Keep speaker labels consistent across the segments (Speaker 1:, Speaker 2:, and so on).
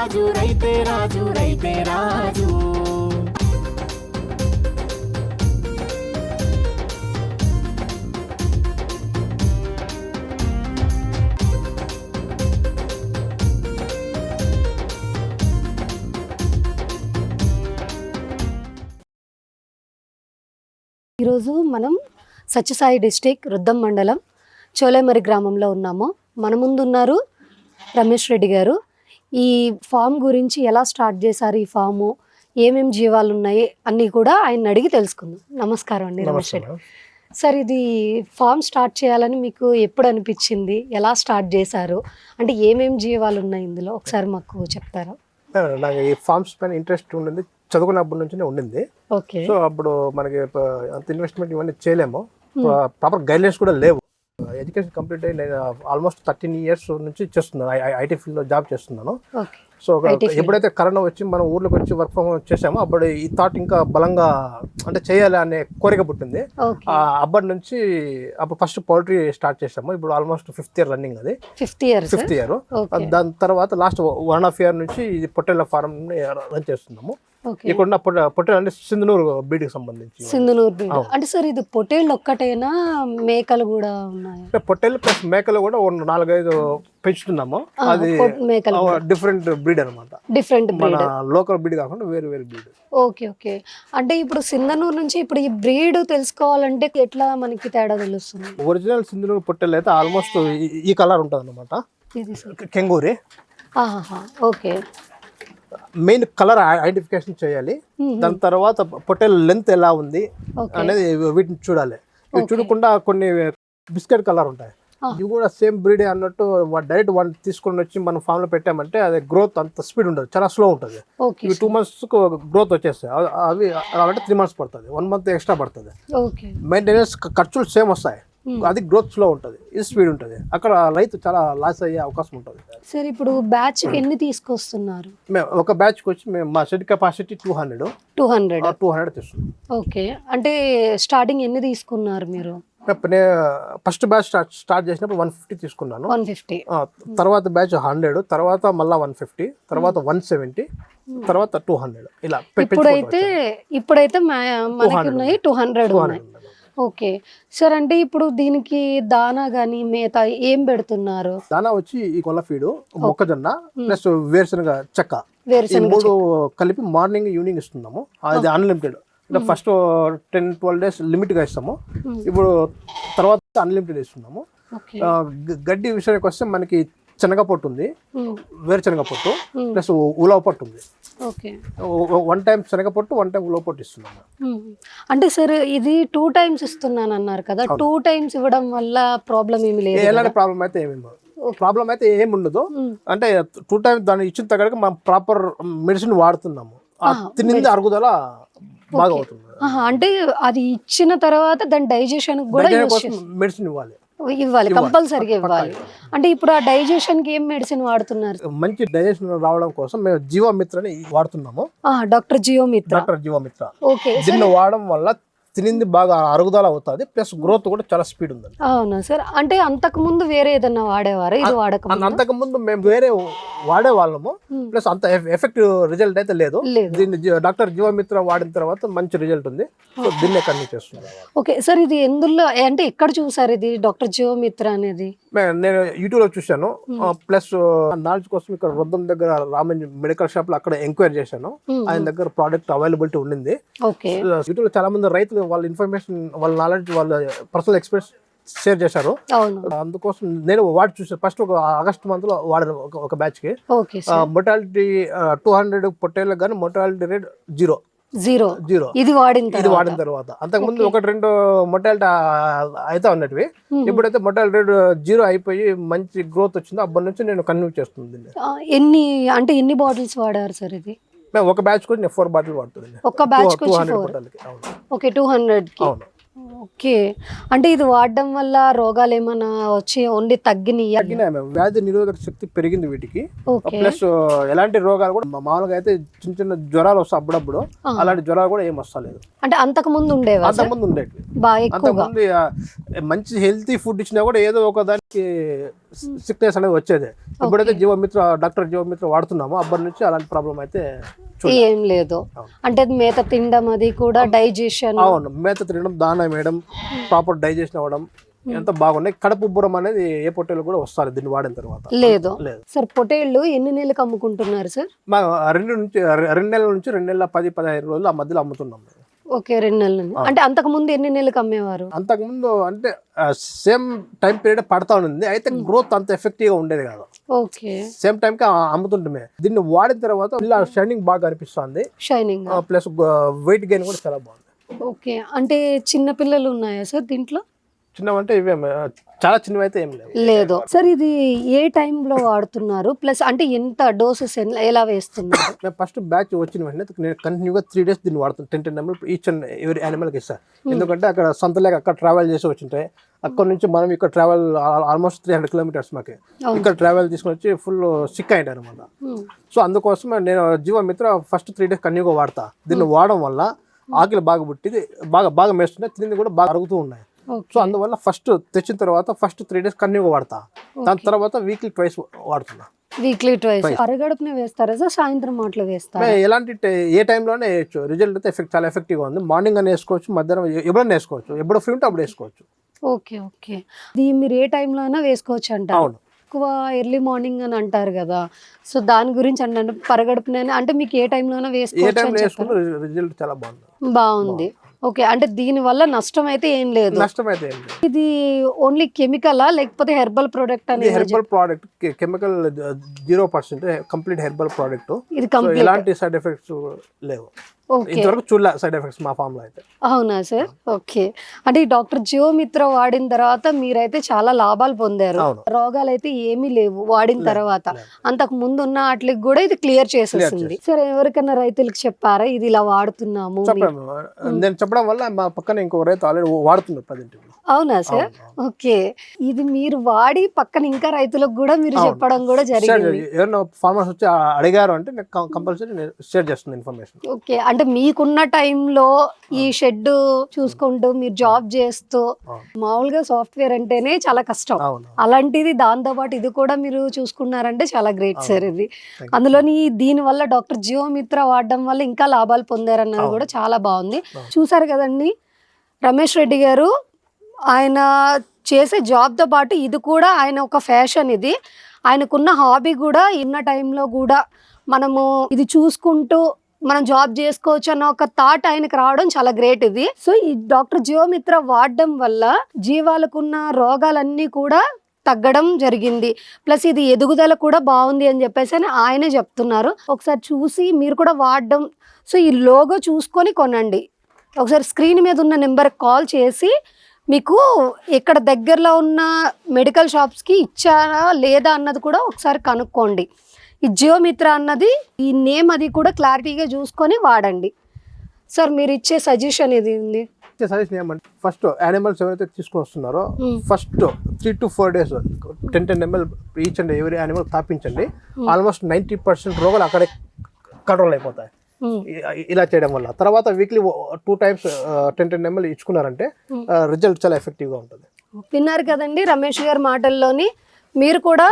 Speaker 1: రాజు రైతే రాజు రైతే రాజు.
Speaker 2: ఈరోజు మనం సత్యసాయి డిస్టిక్ రుద్దం మండలం చోలేమరి గ్రామంలో ఉన్నాము. మన ముందు ఉన్నారు రమేష్ రెడ్డి గారు. ఈ ఫామ్ గురించి ఎలా స్టార్ట్ చేశారు, ఈ ఫాము ఏమేమి జీవాలు ఉన్నాయి అన్నీ కూడా ఆయన అడిగి తెలుసుకుందాం. నమస్కారం అండి రమేష్ రెడ్డి సార్. ఇది ఫామ్ స్టార్ట్ చేయాలని మీకు ఎప్పుడు అనిపించింది, ఎలా స్టార్ట్ చేశారు, అంటే ఏమేమి జీవాలు ఉన్నాయి ఇందులో ఒకసారి మాకు చెప్తారా?
Speaker 3: నాకు ఈ ఫార్మ్స్ పైన ఇంట్రెస్ట్ ఉండింది, చదువుకున్నప్పటి నుంచినే ఉండింది.
Speaker 2: ఓకే.
Speaker 3: సో అప్పుడు మనకి అంత ఇన్వెస్ట్మెంట్ ఇవన్నీ చేయలేము, ప్రాపర్ గైడ్లైన్స్ కూడా లేవు. ఎడ్యుకేషన్ కంప్లీట్ అయ్యి నేను ఆల్మోస్ట్ 13 years నుంచి చేస్తున్నాను, ఐటీ ఫీల్డ్లో జాబ్ చేస్తున్నాను. సో ఎప్పుడైతే కరోనా వచ్చి మనం ఊర్లోకి వచ్చి వర్క్ ఫ్రమ్ హోమ్ చేసామో అప్పుడు ఈ థాట్ ఇంకా బలంగా అంటే చేయాలి అనే కోరిక పుట్టింది. అప్పటి నుంచి అప్పుడు ఫస్ట్ పౌల్ట్రీ స్టార్ట్ చేసాము. ఇప్పుడు ఆల్మోస్ట్ 5th year రన్నింగ్, అది 5th year. దాని తర్వాత లాస్ట్ 1.5 year నుంచి ఇది పొట్టేళ్ల ఫారం రన్ చేస్తున్నాము. ఇక్కడ పొట్టేలు అంటే సింధనూరు బ్రీడ్కి సంబంధించి.
Speaker 2: సింధనూరు బ్రీడ్ అంటే సార్ ఇది పొట్టేళ్ళు ఒక్కటేనా, మేకలు కూడా ఉన్నాయి?
Speaker 3: పొట్టేలు ప్లస్ మేకలు కూడా 4-5 పెంచుతున్నాము. అది డిఫరెంట్ బ్రీడ్ అనమాట,
Speaker 2: డిఫరెంట్
Speaker 3: మన లోకల్ బ్రీడ్ కాకుండా వేరే వేరే బ్రీడ్.
Speaker 2: Okay okay. అంటే ఇప్పుడు సింధనూరు నుంచి ఇప్పుడు ఈ బ్రీడ్ తెలుసుకోవాలంటే ఎట్లా మనకి తేడా తెలుస్తుంది?
Speaker 3: ఒరిజినల్ సింధనూరు పొట్టేలు అయితే ఆల్మోస్ట్ ఈ కలర్ ఉంటుంది అనమాట, కెంగూరి.
Speaker 2: ఓకే.
Speaker 3: మెయిన్ కలర్ ఐడెంటిఫికేషన్ చేయాలి. దాని తర్వాత పొట్టేల్ లెంత్ ఎలా ఉంది అనేది వీటిని చూడాలి. ఇవి చూడకుండా కొన్ని బిస్కెట్ కలర్ ఉంటాయి, ఇవి కూడా సేమ్ బ్రీడే అన్నట్టు డైరెక్ట్ వన్ తీసుకొని వచ్చి మనం ఫామ్ లో పెట్టామంటే అది గ్రోత్ అంత స్పీడ్ ఉండదు, చాలా స్లో ఉంటుంది. ఇవి 2 months గ్రోత్ వచ్చేస్తాయి. అవి అంటే 3 months పడుతుంది, 1 month ఎక్స్ట్రా పడుతుంది. మెయింటెనెన్స్ ఖర్చులు సేమ్ వస్తాయి, అది గ్రోత్ స్లో ఉంటుంది, ఇది స్పీడ్ ఉంటుంది. అక్కడ రైతు చాలా లాస్ అయ్యే అవకాశం ఉంటుంది.
Speaker 2: సార్ ఇప్పుడు బ్యాచ్ ఎన్ని తీసుకొస్తున్నారు?
Speaker 3: మేము ఒక బ్యాచ్కి వచ్చి మేము మా షెడ్ కెపాసిటీ 200 తీసుకున్నాం.
Speaker 2: ఓకే. అంటే స్టార్టింగ్ ఎన్ని తీసుకున్నారు మీరు?
Speaker 3: ఫస్ట్ బ్యాచ్ స్టార్ట్ చేసినప్పుడు 150 తీసుకున్నాను.
Speaker 2: 150
Speaker 3: తర్వాత బ్యాచ్ 100, తర్వాత మళ్ళీ 150, తర్వాత 170, తర్వాత 200 ఇలా.
Speaker 2: ఇప్పుడైతే మనకి ఉన్నాయి 200 ఉన్నాయి. Okay sir. అంటే ఇప్పుడు దీనికి దానా గానీ మేత ఏం పెడుతున్నారు?
Speaker 3: దానా వచ్చి ఈ కొల్ల ఫీడు, మొక్కజొన్న ప్లస్ వేరుశనగ చెక్క, ఈ 3 కలిపి మార్నింగ్ ఈవినింగ్ ఇస్తున్నాము. అది అన్లిమిటెడ్. అంటే ఫస్ట్ 10-12 days లిమిట్ గా ఇస్తాము, ఇప్పుడు తర్వాత అన్లిమిటెడ్ ఇస్తున్నాము. గడ్డి విషయానికి వస్తే మనకి శనగ పొట్టు ఉంది, వేరుశనగ పొట్టు ప్లస్ ఉలవ పొట్టు ఉంది. వన్ టైం శనగ పొట్టు, 1 time ఉలవ పొట్టు ఇస్తున్నాము.
Speaker 2: అంటే సార్ ఇది 2 times ఇస్తున్నాను అన్నారు కదా, 2 times ఇవ్వడం వల్ల ప్రాబ్లం ఏమి లేదు?
Speaker 3: ఎలాంటి ప్రాబ్లం అయితే ఏమి ఉండదు. అంటే 2 times దాన్ని ఇచ్చిన తగ్గ మనం ప్రాపర్ మెడిసిన్ వాడుతున్నాము, తినింది అరుగుదల బాగా అవుతుంది.
Speaker 2: అంటే అది ఇచ్చిన తర్వాత దాని డైజెషన్ కూడా
Speaker 3: మెడిసిన్ ఇవ్వాలి,
Speaker 2: కంపల్సరీగా ఇవ్వాలి. అంటే ఇప్పుడు ఆ డైజెషన్ కి ఏం మెడిసిన్ వాడుతున్నారు?
Speaker 3: మంచి డైజెషన్ రావడం కోసం మేము జీవామిత్రని వాడుతున్నాము.
Speaker 2: డాక్టర్ జీవామిత్ర. ఓకే.
Speaker 3: దీన్ని వాడడం వల్ల తినింది బాగా అరుగుదల అవుతుంది, ప్లస్ గ్రోత్ కూడా చాలా స్పీడ్ ఉంది.
Speaker 2: అవునా సార్? అంటే అంతకు ముందు వేరే ఏదన్నా వాడేవారా? ఇది వాడక
Speaker 3: అంతకు ముందు మేము వేరే వాడే వాళ్ళము, ప్లస్ అంత ఎఫెక్టివ్ రిజల్ట్ అయితే లేదు. దీన్ని డాక్టర్ జీవామిత్ర వాడిన తర్వాత మంచి రిజల్ట్ ఉంది, దీన్నే కంటిన్యూ చేస్తున్నాం.
Speaker 2: Okay sir. ఇది ఎందులో అంటే ఎక్కడ చూసారు ఇది డాక్టర్ జీవామిత్ర అనేది?
Speaker 3: నేను యూట్యూబ్ లో చూశాను, ప్లస్ నాలెడ్జ్ కోసం ఇక్కడ రుద్దం దగ్గర రామన్ మెడికల్ షాప్ లో అక్కడ ఎంక్వైరీ చేశాను. ఆయన దగ్గర ప్రోడక్ట్ అవైలబిలిటీ ఉండింది. యూట్యూబ్ లో చాలా మంది రైతులు వాళ్ళ ఇన్ఫర్మేషన్, వాళ్ళ నాలెడ్జ్, వాళ్ళ పర్సనల్ ఎక్స్పీరియన్స్ షేర్ చేశారు. అందుకోసం నేను వాడి చూసాను. ఫస్ట్ ఒక ఆగస్ట్ మంత్ లో వాడాను ఒక బ్యాచ్ కి. మొటాలిటీ 200 పొట్టేళ్ళకి కానీ మొటాలిటీ రేట్ 0. ఇది వాడిన తర్వాత అంతకుముందు 1-2 మొటాలిటీ అయితే ఉన్నట్టువి, ఇప్పుడైతే మొటాలిటీ రేట్ 0 అయిపోయి మంచి గ్రోత్ వచ్చింది. అప్పటి నుంచి నేను కంటిన్యూ చేస్తుంది.
Speaker 2: ఎన్ని బాటిల్స్ వాడారు సార్? ఇది
Speaker 3: మేము ఒక బ్యాచ్ కి 4 బాటిల్ వాడుతుంది.
Speaker 2: ఒక బ్యాచ్ 200 కి. ఓకే. అంటే ఇది వాడడం వల్ల రోగాలు ఏమైనా వచ్చి ఉండి తగ్గినాయి?
Speaker 3: వ్యాధి నిరోధక శక్తి పెరిగింది వీటికి, ప్లస్ ఎలాంటి రోగాలు కూడా మామూలుగా అయితే చిన్న చిన్న జ్వరాలు వస్తాయి అప్పుడప్పుడు, అలాంటి జ్వరాలు కూడా ఏం వస్తలేదు.
Speaker 2: అంటే అంతకు ముందు ఉండేవి?
Speaker 3: అంతకుముందు ఉండేవి. అంతకుముందు మంచి హెల్తీ ఫుడ్ ఇచ్చినా కూడా ఏదో ఒక దానికి సిక్నెస్ అనేది వచ్చేది. ఇప్పుడైతే జీవమిత్ర డాక్టర్ జీవమిత్ర వాడుతున్నాము, అప్పటి నుంచి అలాంటి ప్రాబ్లం అయితే
Speaker 2: ఏం లేదు. అంటే మేత తినడం అది కూడా డైజెషన్.
Speaker 3: అవును, మేత తినడం, దానా వేయడం, ప్రాపర్ డైజెషన్ అవ్వడం ఎంత బాగున్నాయి. కడుపు ఉబ్బరం అనేది ఏ పొట్టేలు కూడా వస్తారు దీన్ని వాడిన తర్వాత.
Speaker 2: లేదు సార్. పొట్టేళ్ళు ఎన్ని నెలలకు అమ్ముకుంటున్నారు సార్?
Speaker 3: 2 నెలల నుంచి 2 నెలల 10-15 రోజులు ఆ మధ్యలో అమ్ముతున్నాం.
Speaker 2: ఓకే, 2 నెలలు. అంటే అంతకు ముందు ఎన్ని నెలలకు అమ్మేవారు?
Speaker 3: అంతకు ముందు అంటే సేమ్ టైం పీరియడ్ పడతా ఉంది, అయితే గ్రోత్ అంత ఎఫెక్టివ్ గా ఉండేది కాదు.
Speaker 2: ఓకే,
Speaker 3: సేమ్ టైం కి అమ్ముతుంటే దీన్ని వాడిన తర్వాత ఇలా షైనింగ్ బాగా అనిపిస్తుంది,
Speaker 2: షైనింగ్
Speaker 3: ప్లస్ వెయిట్ గెయిన్ కూడా చాలా బాగుంది.
Speaker 2: ఓకే, అంటే చిన్న పిల్లలు ఉన్నాయా సార్ దీంట్లో?
Speaker 3: చిన్నవంటే ఇవే, చాలా చిన్నవి అయితే ఏం
Speaker 2: లేదు సార్. ఇది ఏ టైంలో వాడుతున్నారు, ప్లస్ అంటే ఎంత డోసెస్ ఎలా వేస్తున్నారు?
Speaker 3: నేను ఫస్ట్ బ్యాచ్ వచ్చిన వెంటనే నేను కంటిన్యూగా 3 days దీన్ని వాడుతాను. 10 ml ఈచ్ అండ్ ఎవరీ యానిమల్కి ఇస్తాను. ఎందుకంటే అక్కడ సంతలేక అక్కడ ట్రావెల్ చేసి వచ్చింటాయి, అక్కడ నుంచి మనం ఇక్కడ ట్రావెల్ ఆల్మోస్ట్ 300 kilometers మాకు ఇక్కడ ట్రావెల్ తీసుకొని వచ్చి ఫుల్ సిక్ అయింది అనమాట. సో అందుకోసం నేను జీవమిత్ర ఫస్ట్ 3 days కంటిన్యూగా వాడతా. దీన్ని వాడడం వల్ల ఆకలి బాగా పుట్టింది, బాగా మేస్తున్నాయి, తిండి కూడా బాగా అరుగుతూ ఉన్నాయి. సో అందువల్ల ఫస్ట్ తెచ్చిన తర్వాత ఫస్ట్ 3 days కంటిన్యూగా వాడతా, దాని తర్వాత వీక్లీ ట్వైస్ వాడుతున్నా.
Speaker 2: వీక్లీ ట్వైస్ అరగడుపునే వేస్తారా సార్, సాయంత్రం మాటలు వేస్తారా?
Speaker 3: ఎలాంటి ఏ టైంలోనే వేయచ్చు. రిజల్ట్ అయితే చాలా ఎఫెక్టివ్గా ఉంది. మార్నింగ్ అని వేసుకోవచ్చు, మధ్యాహ్నం ఎప్పుడైనా వేసుకోవచ్చు, ఎప్పుడు ఫ్రీ ఉంటే అప్పుడు వేసుకోవచ్చు.
Speaker 2: ఓకే ఓకే, ఇది మీరు ఏ టైంలో అయినా వేసుకోవచ్చు అంట.
Speaker 3: అవును,
Speaker 2: ఎక్కువ ఎర్లీ మార్నింగ్ అని అంటారు కదా, సో దాని గురించి అంటే పరగడుపునైనా అంటే మీకు ఏ టైంలో అయినా వేసుకోవచ్చు.
Speaker 3: రిజల్ట్ చాలా
Speaker 2: బాగుంది. ఓకే, అంటే దీని వల్ల నష్టం అయితే ఏం లేదు. ఇది ఓన్లీ కెమికలా లేకపోతే హెర్బల్ ప్రోడక్ట్ అనేది?
Speaker 3: Herbal product, chemical 0%, complete herbal product.
Speaker 2: ఇది
Speaker 3: ఎలాంటి సైడ్ ఎఫెక్ట్స్ లేవు, ఇంతవరకు చూడలే సైడ్ ఎఫెక్ట్స్ మా ఫామ్ లో అయితే.
Speaker 2: అవునా సార్? ఓకే, అంటే ఈ డాక్టర్ జీవమిత్ర వాడిన తర్వాత మీరైతే చాలా లాభాలు పొందారు, రోగాలు అయితే ఏమీ లేవు వాడిన తర్వాత. అంతకు ముందు ఉన్న వాటికి కూడా ఇది క్లియర్ చేసేసింది. సరే, ఎవరికైనా రైతులకు చెప్పారా ఇది ఇలా వాడుతున్నాము?
Speaker 3: నేను చెప్పడం వల్ల మా పక్కన ఇంకో రైతు ఆల్రెడీ వాడుతున్నారు ప్రజెంట్.
Speaker 2: అవునా సార్? ఓకే, ఇది మీరు వాడి పక్కన ఇంకా రైతులకు కూడా మీరు చెప్పడం కూడా జరిగింది.
Speaker 3: ఎవరైనా ఫార్మర్స్ వచ్చి అడిగారు అంటే కంపల్సరీ షేర్ చేస్తుంది ఇన్ఫర్మేషన్.
Speaker 2: ఓకే, అంటే మీకున్న టైంలో ఈ షెడ్ చూసుకుంటూ మీరు జాబ్ చేస్తూ, మామూలుగా సాఫ్ట్వేర్ అంటేనే చాలా కష్టం, అలాంటిది దాంతో పాటు ఇది కూడా మీరు చూసుకున్నారంటే చాలా గ్రేట్ సార్. ఇది అందులోని దీని వల్ల డాక్టర్ జీవమిత్ర వాడడం వల్ల ఇంకా లాభాలు పొందారన్నది కూడా చాలా బాగుంది. చూసారు కదండి రమేష్ రెడ్డి గారు, ఆయన చేసే జాబ్తో పాటు ఇది కూడా ఆయన ఒక ఫ్యాషన్. ఇది ఆయనకున్న హాబీ కూడా. ఇన్న టైంలో కూడా మనము ఇది చూసుకుంటూ మనం జాబ్ చేసుకోవచ్చు అన్న ఒక థాట్ ఆయనకు రావడం చాలా గ్రేట్ ఇది. సో ఈ డాక్టర్ జీవమిత్ర వాడడం వల్ల జీవాలకున్న రోగాలన్నీ కూడా తగ్గడం జరిగింది, ప్లస్ ఇది ఎదుగుదల కూడా బాగుంది అని చెప్పేసి అని ఆయనే చెప్తున్నారు. ఒకసారి చూసి మీరు కూడా వాడడం, సో ఈ లోగో చూసుకొని కొనండి. ఒకసారి స్క్రీన్ మీద ఉన్న నెంబర్కి కాల్ చేసి మీకు ఇక్కడ దగ్గరలో ఉన్న మెడికల్ షాప్స్కి ఇచ్చారా లేదా అన్నది కూడా ఒకసారి కనుక్కోండి. ఈ జీవమిత్ర అన్నది ఈ నేమ్ అది కూడా క్లారిటీగా చూసుకొని వాడండి. సార్ మీరు ఇచ్చే సజెషన్ ఇది ఉంది.
Speaker 3: సజెషన్ ఏమంటే ఫస్ట్ యానిమల్స్ ఎవరైతే తీసుకొని వస్తున్నారో first 3 to 4 days 10 ml each and every animal తాపించండి. ఆల్మోస్ట్ 90% రోగాలు అక్కడే కంట్రోల్ అయిపోతాయి ఇలా చేయడం వల్ల. తర్వాత వీక్లీ 2 times 10 ml ఇచ్చుకున్నారంటే రిజల్ట్ చాలా ఎఫెక్టివ్గా ఉంటుంది.
Speaker 2: విన్నారు కదండి రమేష్ గారి మాటల్లోని. మీరు కూడా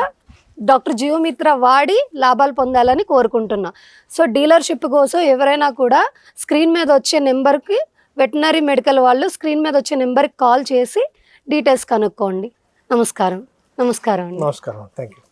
Speaker 2: డాక్టర్ జీవమిత్ర వాడి లాభాలు పొందాలని కోరుకుంటున్నా. సో డీలర్షిప్ కోసం ఎవరైనా కూడా స్క్రీన్ మీద వచ్చే నెంబర్కి, వెటనరీ మెడికల్ వాళ్ళు స్క్రీన్ మీద వచ్చే నెంబర్కి కాల్ చేసి డీటెయిల్స్ కనుక్కోండి. నమస్కారం. నమస్కారం అండి.
Speaker 3: నమస్కారం. Thank you.